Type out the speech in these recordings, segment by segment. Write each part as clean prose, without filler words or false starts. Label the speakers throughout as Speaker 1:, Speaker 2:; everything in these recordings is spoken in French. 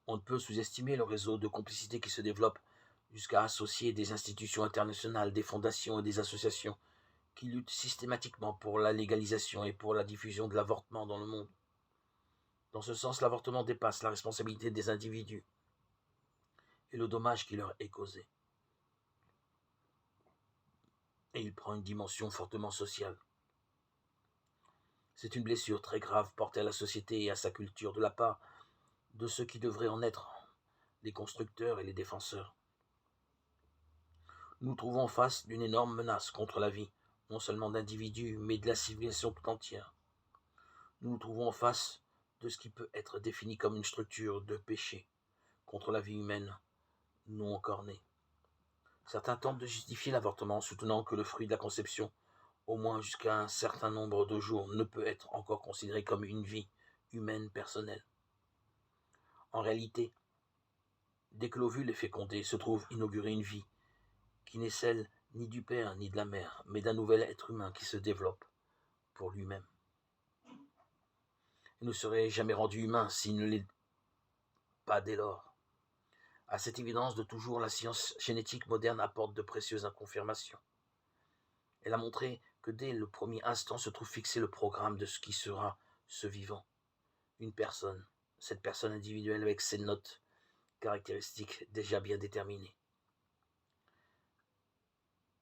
Speaker 1: On ne peut sous-estimer le réseau de complicité qui se développe jusqu'à associer des institutions internationales, des fondations et des associations qui luttent systématiquement pour la légalisation et pour la diffusion de l'avortement dans le monde. Dans ce sens, l'avortement dépasse la responsabilité des individus et le dommage qui leur est causé. Et il prend une dimension fortement sociale. C'est une blessure très grave portée à la société et à sa culture de la part de ceux qui devraient en être les constructeurs et les défenseurs. Nous nous trouvons face d'une énorme menace contre la vie, non seulement d'individus, mais de la civilisation tout entière. Nous nous trouvons en face de ce qui peut être défini comme une structure de péché contre la vie humaine non encore née. Certains tentent de justifier l'avortement en soutenant que le fruit de la conception, au moins jusqu'à un certain nombre de jours, ne peut être encore considéré comme une vie humaine personnelle. En réalité, dès que l'ovule est fécondé, se trouve inaugurée une vie qui n'est celle ni du père ni de la mère, mais d'un nouvel être humain qui se développe pour lui-même. Il ne serait jamais rendu humain s'il ne l'est pas dès lors. À cette évidence de toujours, la science génétique moderne apporte de précieuses confirmations. Elle a montré que dès le premier instant se trouve fixé le programme de ce qui sera ce vivant. Une personne, cette personne individuelle avec ses notes caractéristiques déjà bien déterminées.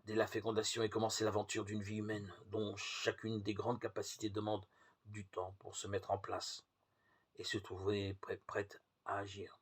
Speaker 1: Dès la fécondation est commencée l'aventure d'une vie humaine, dont chacune des grandes capacités demande du temps pour se mettre en place et se trouver prête à agir.